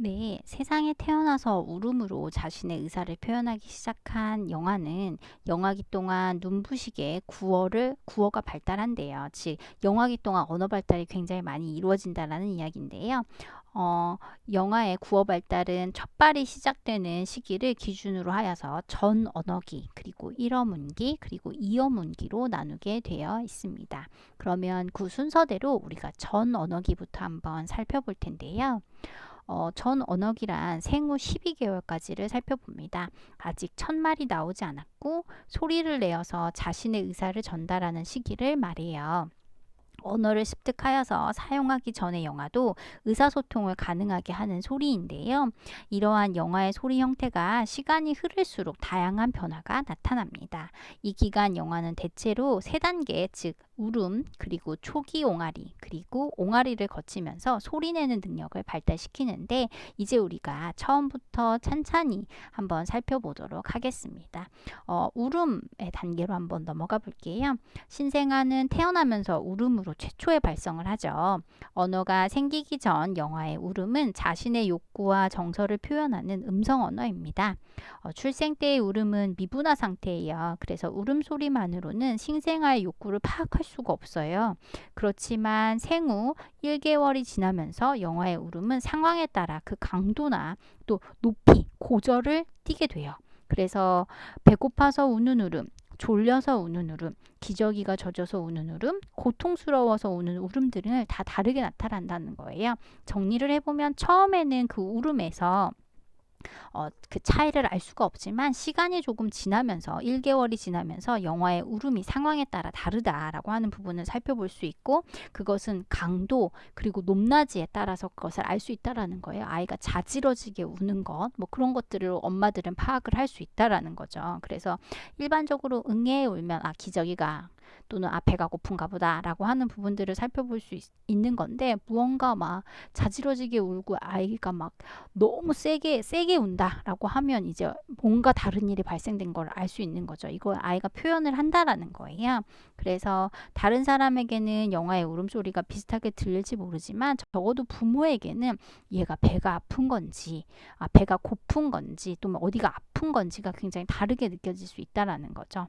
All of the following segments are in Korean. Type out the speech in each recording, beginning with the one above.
네, 세상에 태어나서 울음으로 자신의 의사를 표현하기 시작한 영아는 영아기 동안 눈부시게 구어가 발달한대요. 즉, 영아기 동안 언어 발달이 굉장히 많이 이루어진다라는 이야기인데요. 어, 영아의 구어 발달은 첫발이 시작되는 시기를 기준으로 하여서 전 언어기, 그리고 1어문기, 그리고 2어문기로 나누게 되어 있습니다. 그러면 그 순서대로 우리가 전 언어기부터 한번 살펴볼 텐데요. 전 언어기란 생후 12개월까지를 살펴봅니다. 아직 첫말이 나오지 않았고 소리를 내어서 자신의 의사를 전달하는 시기를 말해요. 언어를 습득하여서 사용하기 전의 영아도 의사소통을 가능하게 하는 소리인데요. 이러한 영아의 소리 형태가 시간이 흐를수록 다양한 변화가 나타납니다. 이 기간 영아는 대체로 세 단계, 즉 울음, 그리고 초기 옹알이, 그리고 옹알이를 거치면서 소리내는 능력을 발달시키는데, 이제 우리가 처음부터 찬찬히 한번 살펴보도록 하겠습니다. 울음의 단계로 한번 넘어가 볼게요. 신생아는 태어나면서 울음으로 최초의 발성을 하죠. 언어가 생기기 전 영아의 울음은 자신의 욕구와 정서를 표현하는 음성 언어입니다. 출생 때의 울음은 미분화 상태예요. 그래서 울음소리만으로는 신생아의 욕구를 파악할 수가 없어요. 그렇지만 생후 1개월이 지나면서 영아의 울음은 상황에 따라 그 강도나 또 높이, 고저를 띠게 돼요. 그래서 배고파서 우는 울음, 졸려서 우는 울음, 기저귀가 젖어서 우는 울음, 고통스러워서 우는 울음들은 다 다르게 나타난다는 거예요. 정리를 해보면 처음에는 그 울음에서 그 차이를 알 수가 없지만 시간이 조금 지나면서 1개월이 지나면서 영화의 울음이 상황에 따라 다르다라고 하는 부분을 살펴볼 수 있고, 그것은 강도 그리고 높낮이에 따라서 그것을 알 수 있다라는 거예요. 아이가 자지러지게 우는 것, 뭐 그런 것들을 엄마들은 파악을 할 수 있다라는 거죠. 그래서 일반적으로 응애 울면 기저귀가 또는 배가 고픈가 보다라고 하는 부분들을 살펴볼 수 있는 건데, 무언가 막 자지러지게 울고 아이가 막 너무 세게 운다라고 하면 이제 뭔가 다른 일이 발생된 걸 알 수 있는 거죠. 이걸 아이가 표현을 한다라는 거예요. 그래서 다른 사람에게는 영아의 울음소리가 비슷하게 들릴지 모르지만 적어도 부모에게는 얘가 배가 아픈 건지, 배가 고픈 건지, 또 어디가 아픈 건지가 굉장히 다르게 느껴질 수 있다라는 거죠.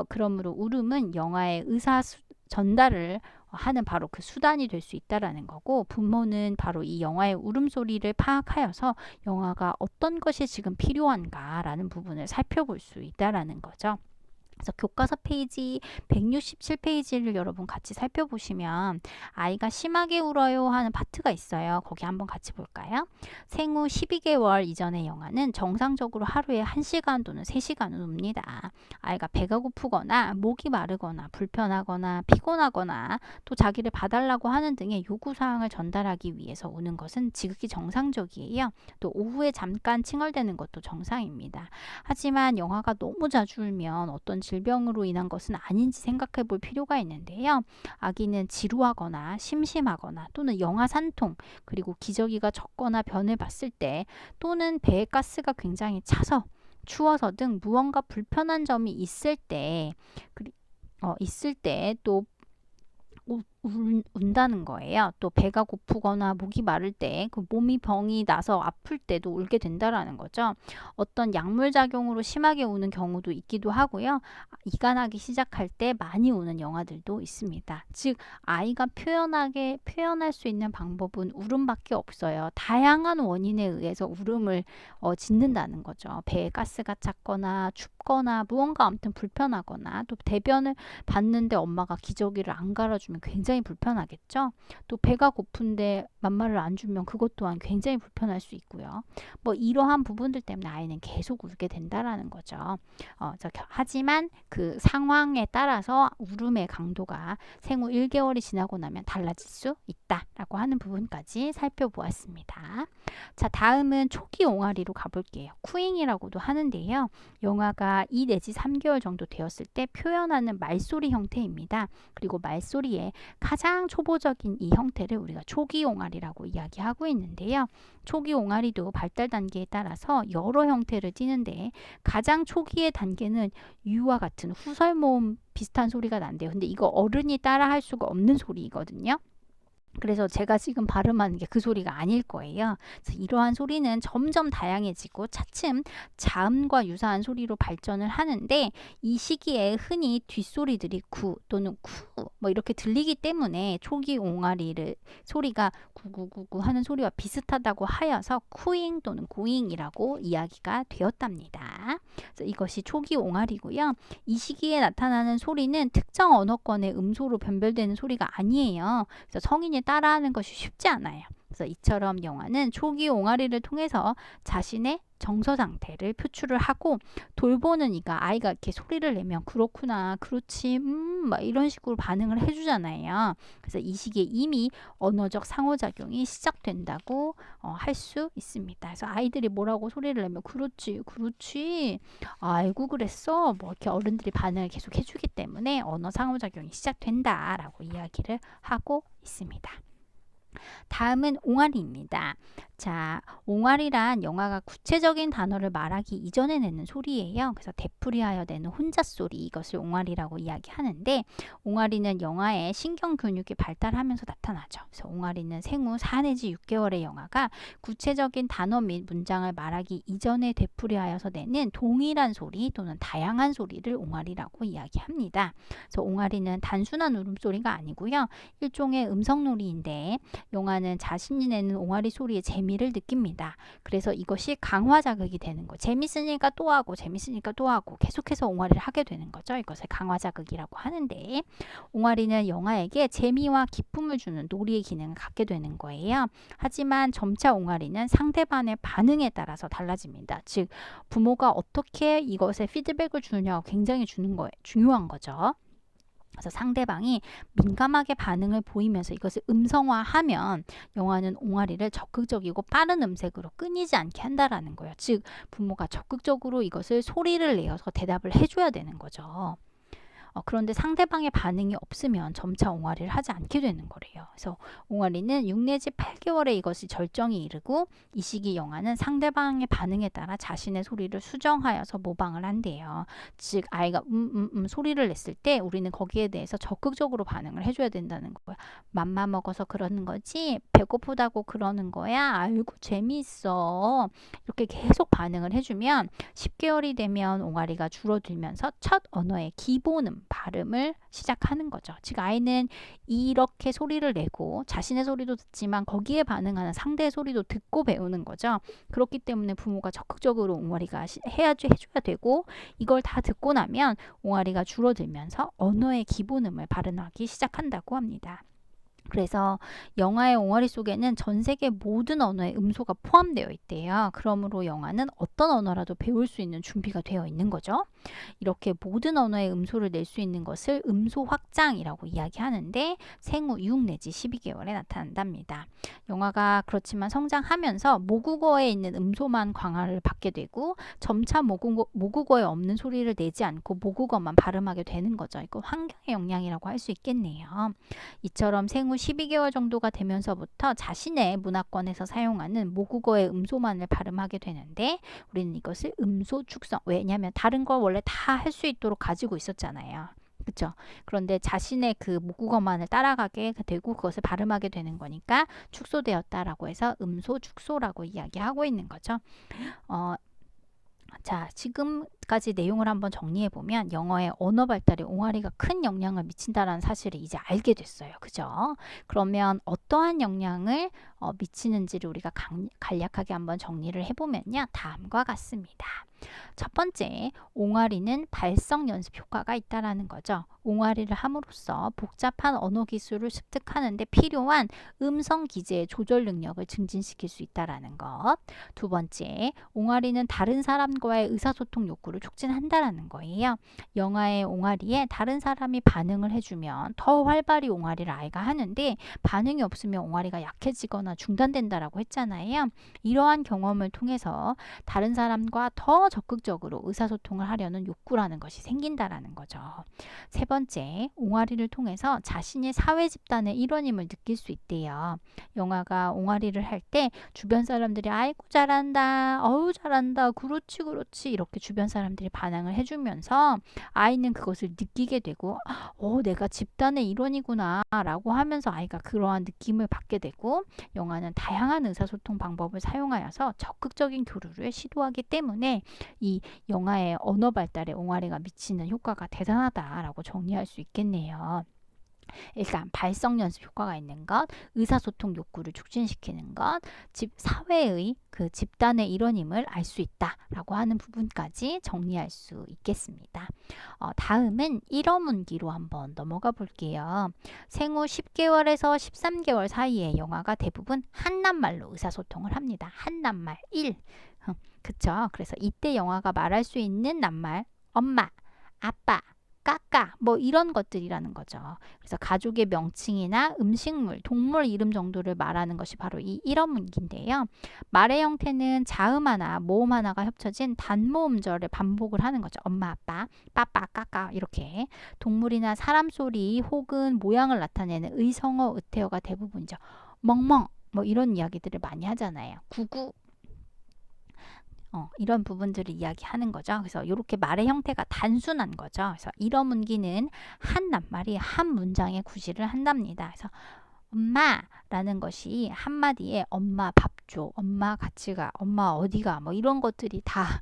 그러므로 울음은 영아의 의사 전달을 하는 바로 그 수단이 될 수 있다라는 거고, 부모는 바로 이 영아의 울음소리를 파악하여서 영아가 어떤 것이 지금 필요한가라는 부분을 살펴볼 수 있다라는 거죠. 그래서 교과서 페이지 167페이지를 여러분 같이 살펴보시면 아이가 심하게 울어요 하는 파트가 있어요. 거기 한번 같이 볼까요? 생후 12개월 이전의 영아는 정상적으로 하루에 1시간 또는 3시간은 웁니다. 아이가 배가 고프거나 목이 마르거나 불편하거나 피곤하거나 또 자기를 봐달라고 하는 등의 요구사항을 전달하기 위해서 우는 것은 지극히 정상적이에요. 또 오후에 잠깐 칭얼대는 것도 정상입니다. 하지만 영아가 너무 자주 울면 어떤 질병으로 인한 것은 아닌지 생각해 볼 필요가 있는데요. 아기는 지루하거나 심심하거나 또는 영아 산통, 그리고 기저귀가 젖거나 변을 봤을 때, 또는 배에 가스가 굉장히 차서 추워서 등 무언가 불편한 점이 있을 때, 또 운다는 거예요. 또 배가 고프거나 목이 마를 때, 그 몸이 병이 나서 아플 때도 울게 된다라는 거죠. 어떤 약물 작용으로 심하게 우는 경우도 있기도 하고요. 이간하기 시작할 때 많이 우는 영아들도 있습니다. 즉 아이가 표현할 수 있는 방법은 울음밖에 없어요. 다양한 원인에 의해서 울음을 짓는다는 거죠. 배에 가스가 찼거나 춥거나 무언가 아무튼 불편하거나, 또 대변을 봤는데 엄마가 기저귀를 안 갈아주면 굉장히 불편하겠죠. 또 배가 고픈데 맘마를 안 주면 그것 또한 굉장히 불편할 수 있고요. 뭐 이러한 부분들 때문에 아이는 계속 울게 된다라는 거죠. 하지만 그 상황에 따라서 울음의 강도가 생후 1개월이 지나고 나면 달라질 수 있다라고 하는 부분까지 살펴보았습니다. 자, 다음은 초기 옹알이로 가볼게요. 쿠잉이라고도 하는데요. 영아가 2 내지 3개월 정도 되었을 때 표현하는 말소리 형태입니다. 그리고 말소리의 가장 초보적인 이 형태를 우리가 초기 옹알이라고 이야기하고 있는데요. 초기 옹알이도 발달 단계에 따라서 여러 형태를 띠는데, 가장 초기의 단계는 유와 같은 후설모음 비슷한 소리가 난대요. 근데 이거 어른이 따라 할 수가 없는 소리거든요. 그래서 제가 지금 발음하는 게 그 소리가 아닐 거예요. 그래서 이러한 소리는 점점 다양해지고 차츰 자음과 유사한 소리로 발전을 하는데 이 시기에 흔히 뒷소리들이 구 또는 쿠 뭐 이렇게 들리기 때문에 초기 옹알이를 소리가 구구구구 하는 소리와 비슷하다고 하여서 쿠잉 또는 구잉이라고 이야기가 되었답니다. 그래서 이것이 초기 옹알이고요. 이 시기에 나타나는 소리는 특정 언어권의 음소로 변별되는 소리가 아니에요. 그래서 성인이 따라하는 것이 쉽지 않아요. 그래서 이처럼 영화는 초기 옹알이를 통해서 자신의 정서 상태를 표출을 하고 돌보는 이가 아이가 이렇게 소리를 내면 그렇구나, 그렇지, 막 이런 식으로 반응을 해주잖아요. 그래서 이 시기에 이미 언어적 상호작용이 시작된다고 할 수 있습니다. 그래서 아이들이 뭐라고 소리를 내면 그렇지, 그렇지, 아이고 그랬어, 뭐 이렇게 어른들이 반응을 계속 해주기 때문에 언어 상호작용이 시작된다라고 이야기를 하고 있습니다. 다음은 옹알이입니다. 자, 옹알이란 영화가 구체적인 단어를 말하기 이전에 내는 소리예요. 그래서 되풀이하여 내는 혼자 소리, 이것을 옹알이라고 이야기하는데 옹알이는 영화의 신경 근육이 발달하면서 나타나죠. 그래서 옹알이는 생후 4 내지 6개월의 영화가 구체적인 단어 및 문장을 말하기 이전에 되풀이하여서 내는 동일한 소리 또는 다양한 소리를 옹알이라고 이야기합니다. 그래서 옹알이는 단순한 울음소리가 아니고요. 일종의 음성놀이인데 영화는 자신이 내는 옹알이 소리의 재미를 느낍니다. 그래서 이것이 강화 자극이 되는 거. 재밌으니까 또 하고 재밌으니까 또 하고 계속해서 옹알이를 하게 되는 거죠. 이것을 강화 자극이라고 하는데 옹알이는 영화에게 재미와 기쁨을 주는 놀이의 기능을 갖게 되는 거예요. 하지만 점차 옹알이는 상대방의 반응에 따라서 달라집니다. 즉 부모가 어떻게 이것에 피드백을 주느냐가 굉장히 중요한 거죠. 그래서 상대방이 민감하게 반응을 보이면서 이것을 음성화하면 영화는 옹알이를 적극적이고 빠른 음색으로 끊이지 않게 한다라는 거예요. 즉 부모가 적극적으로 이것을 소리를 내어서 대답을 해줘야 되는 거죠. 그런데 상대방의 반응이 없으면 점차 옹알이를 하지 않게 되는 거래요. 그래서 옹알이는 6 내지 8개월에 이것이 절정에 이르고 이 시기 영아는 상대방의 반응에 따라 자신의 소리를 수정하여서 모방을 한대요. 즉 아이가 소리를 냈을 때 우리는 거기에 대해서 적극적으로 반응을 해줘야 된다는 거야. 맘마 먹어서 그러는 거지? 배고프다고 그러는 거야? 아이고 재미있어. 이렇게 계속 반응을 해주면 10개월이 되면 옹알이가 줄어들면서 첫 언어의 기본음, 발음을 시작하는 거죠. 즉 아이는 이렇게 소리를 내고 자신의 소리도 듣지만 거기에 반응하는 상대의 소리도 듣고 배우는 거죠. 그렇기 때문에 부모가 적극적으로 옹알이가 해줘야 되고 이걸 다 듣고 나면 옹알이가 줄어들면서 언어의 기본음을 발음하기 시작한다고 합니다. 그래서 영화의 옹알이 속에는 전 세계 모든 언어의 음소가 포함되어 있대요. 그러므로 영화는 어떤 언어라도 배울 수 있는 준비가 되어 있는 거죠. 이렇게 모든 언어의 음소를 낼 수 있는 것을 음소 확장이라고 이야기하는데 생후 6 내지 12개월에 나타난답니다. 영화가 그렇지만 성장하면서 모국어에 있는 음소만 강화를 받게 되고 점차 모국어에 없는 소리를 내지 않고 모국어만 발음하게 되는 거죠. 이거 환경의 영향이라고 할 수 있겠네요. 이처럼 생후 12개월 정도가 되면서부터 자신의 문화권에서 사용하는 모국어의 음소만을 발음하게 되는데 우리는 이것을 음소 축성, 왜냐하면 다른 걸 원래 다 할 수 있도록 가지고 있었잖아요. 그렇죠? 그런데 자신의 그 모국어만을 따라가게 되고 그것을 발음하게 되는 거니까 축소되었다라고 해서 음소 축소라고 이야기하고 있는 거죠. 자, 지금까지 내용을 한번 정리해보면 영어의 언어 발달에 옹알이가 큰 영향을 미친다는 사실을 이제 알게 됐어요. 그죠? 그러면 어떠한 영향을 미치는지를 우리가 간략하게 한번 정리를 해보면요. 다음과 같습니다. 첫 번째, 옹알이는 발성 연습 효과가 있다라는 거죠. 옹알이를 함으로써 복잡한 언어 기술을 습득하는 데 필요한 음성 기제의 조절 능력을 증진시킬 수 있다라는 것. 두 번째, 옹알이는 다른 사람과의 의사소통 욕구를 촉진한다라는 거예요. 영화의 옹알이에 다른 사람이 반응을 해주면 더 활발히 옹알이를 아이가 하는데 반응이 없으면 옹알이가 약해지거나 중단된다라고 했잖아요. 이러한 경험을 통해서 다른 사람과 더 적극적으로 의사소통을 하려는 욕구라는 것이 생긴다라는 거죠. 세 번째, 옹알이를 통해서 자신이 사회 집단의 일원임을 느낄 수 있대요. 영아가 옹알이를 할 때 주변 사람들이 아이고 잘한다, 어우 잘한다, 그렇지 그렇지 이렇게 주변 사람들이 반응을 해주면서 아이는 그것을 느끼게 되고 내가 집단의 일원이구나 라고 하면서 아이가 그러한 느낌을 받게 되고 영아는 다양한 의사소통 방법을 사용하여서 적극적인 교류를 시도하기 때문에 이 영아의 언어 발달에 옹알이가 미치는 효과가 대단하다라고 정리할 수 있겠네요. 일단 발성 연습 효과가 있는 것, 의사소통 욕구를 촉진시키는 것, 사회의 그 집단의 일원임을 알 수 있다라고 하는 부분까지 정리할 수 있겠습니다. 다음은 일어문기로 한번 넘어가 볼게요. 생후 10개월에서 13개월 사이에 영아가 대부분 한낱말로 의사소통을 합니다. 한낱말 1. 그쵸? 그래서 이때 영아가 말할 수 있는 낱말 엄마, 아빠, 까까 뭐 이런 것들이라는 거죠. 그래서 가족의 명칭이나 음식물, 동물 이름 정도를 말하는 것이 바로 이 일어문기인데요. 말의 형태는 자음 하나, 모음 하나가 합쳐진 단모음절을 반복을 하는 거죠. 엄마, 아빠, 빠빠, 까까 이렇게 동물이나 사람 소리 혹은 모양을 나타내는 의성어, 의태어가 대부분이죠. 멍멍 뭐 이런 이야기들을 많이 하잖아요. 구구 이런 부분들을 이야기하는 거죠. 그래서 이렇게 말의 형태가 단순한 거죠. 그래서 일어문기는 한 낱말이 한 문장의 구실을 한답니다. 그래서 엄마라는 것이 한마디에 엄마 밥 줘, 엄마 같이 가, 엄마 어디 가, 뭐 이런 것들이 다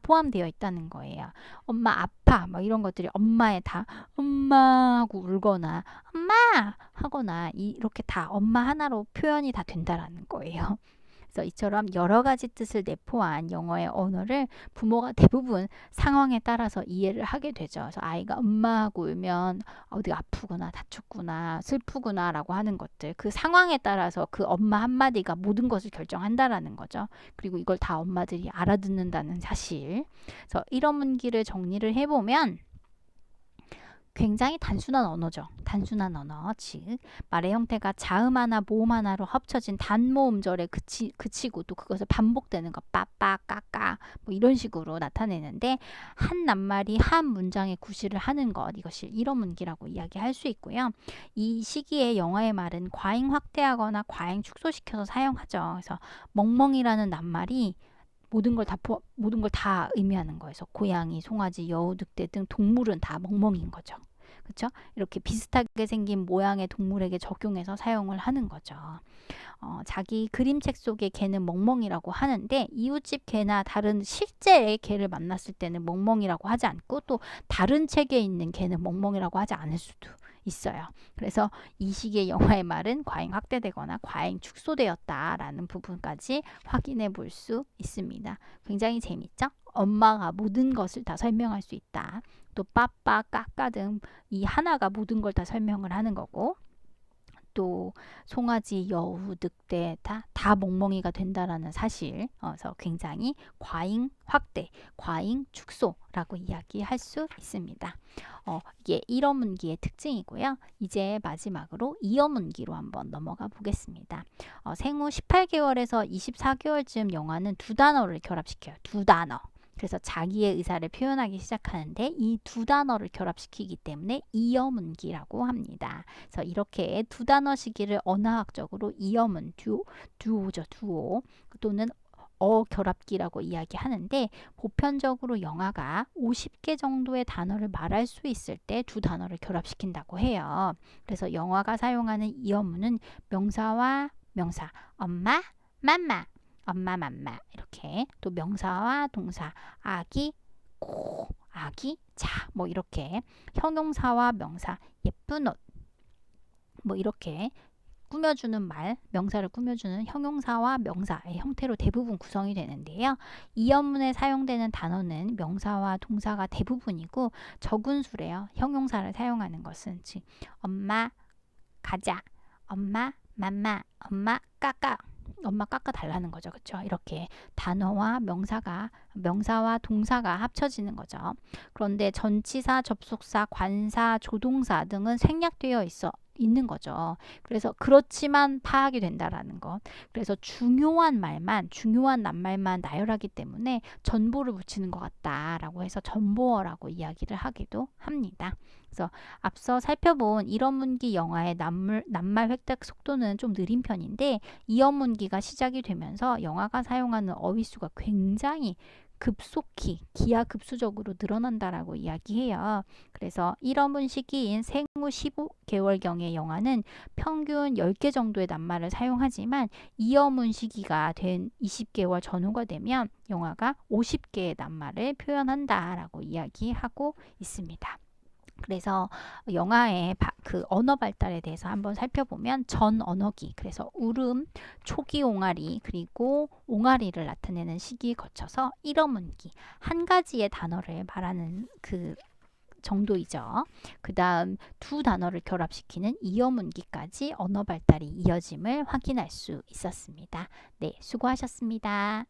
포함되어 있다는 거예요. 엄마 아파, 뭐 이런 것들이 엄마에 다 엄마 하고 울거나 엄마 하거나 이렇게 다 엄마 하나로 표현이 다 된다라는 거예요. 그래서 이처럼 여러 가지 뜻을 내포한 영어의 언어를 부모가 대부분 상황에 따라서 이해를 하게 되죠. 그래서 아이가 엄마하고 울면 어디 아프구나, 다쳤구나, 슬프구나 라고 하는 것들 그 상황에 따라서 그 엄마 한마디가 모든 것을 결정한다라는 거죠. 그리고 이걸 다 엄마들이 알아듣는다는 사실. 그래서 이런 문기를 정리를 해보면 굉장히 단순한 언어죠. 단순한 언어, 즉 말의 형태가 자음 하나, 모음 하나로 합쳐진 단모음절에 그치고 또 그것을 반복되는 것, 빠빠, 까까 뭐 이런 식으로 나타내는데 한 낱말이 한 문장의 구실을 하는 것, 이것이 일어문기라고 이야기할 수 있고요. 이 시기에 영어의 말은 과잉 확대하거나 과잉 축소시켜서 사용하죠. 그래서 멍멍이라는 낱말이 모든 걸 다 의미하는 거예요. 그래서 고양이, 송아지, 여우, 늑대 등 동물은 다 멍멍인 거죠. 그렇죠? 이렇게 비슷하게 생긴 모양의 동물에게 적용해서 사용을 하는 거죠. 자기 그림책 속의 개는 멍멍이라고 하는데 이웃집 개나 다른 실제의 개를 만났을 때는 멍멍이라고 하지 않고 또 다른 책에 있는 개는 멍멍이라고 하지 않을 수도 있어요. 그래서 이 시기의 영화의 말은 과잉 확대되거나 과잉 축소되었다라는 부분까지 확인해 볼 수 있습니다. 굉장히 재밌죠? 엄마가 모든 것을 다 설명할 수 있다. 또 빠빠, 까까 등 이 하나가 모든 걸 다 설명을 하는 거고 또 송아지, 여우, 늑대 다 멍멍이가 된다라는 사실. 그래서 굉장히 과잉 확대, 과잉 축소라고 이야기할 수 있습니다. 이게 일어문기의 특징이고요. 이제 마지막으로 이어문기로 한번 넘어가 보겠습니다. 생후 18개월에서 24개월쯤 영아는 두 단어를 결합시켜요. 두 단어. 그래서 자기의 의사를 표현하기 시작하는데 이 두 단어를 결합시키기 때문에 이어문기라고 합니다. 그래서 이렇게 두 단어 시기를 언어학적으로 이어문, 듀오죠, 듀오 또는 결합기라고 이야기하는데 보편적으로 영아가 50개 정도의 단어를 말할 수 있을 때 두 단어를 결합시킨다고 해요. 그래서 영아가 사용하는 이어문은 명사와 명사, 엄마, 맘마, 엄마, 맘마 이렇게 또 명사와 동사, 아기, 고, 아기, 자 뭐 이렇게 형용사와 명사, 예쁜 옷 뭐 이렇게 꾸며주는 말, 명사를 꾸며주는 형용사와 명사의 형태로 대부분 구성이 되는데요. 이어문에 사용되는 단어는 명사와 동사가 대부분이고 적은 수래요. 형용사를 사용하는 것은 즉 엄마, 가자, 엄마, 맘마, 엄마, 까까 엄마 깎아 달라는 거죠. 그렇죠? 이렇게 단어와 명사와 동사가 합쳐지는 거죠. 그런데 전치사, 접속사, 관사, 조동사 등은 생략되어 있는 거죠. 그래서 그렇지만 파악이 된다라는 것. 그래서 중요한 말만, 중요한 낱말만 나열하기 때문에 전보를 붙이는 것 같다라고 해서 전보어라고 이야기를 하기도 합니다. 그래서 앞서 살펴본 이어문기 영화의 낱말 획득 속도는 좀 느린 편인데 이어문기가 시작이 되면서 영화가 사용하는 어휘수가 굉장히 급속히 기하급수적으로 늘어난다라고 이야기해요. 그래서 1어문 시기인 생후 15개월경의 영화는 평균 10개 정도의 낱말을 사용하지만 2어문 시기가 된 20개월 전후가 되면 영화가 50개의 낱말을 표현한다라고 이야기하고 있습니다. 그래서 영화의 그 언어 발달에 대해서 한번 살펴보면 전 언어기, 그래서 울음, 초기 옹알이, 그리고 옹알이를 나타내는 시기에 거쳐서 1어문기, 한 가지의 단어를 말하는 그 정도이죠. 그 다음 두 단어를 결합시키는 2어문기까지 언어 발달이 이어짐을 확인할 수 있었습니다. 네, 수고하셨습니다.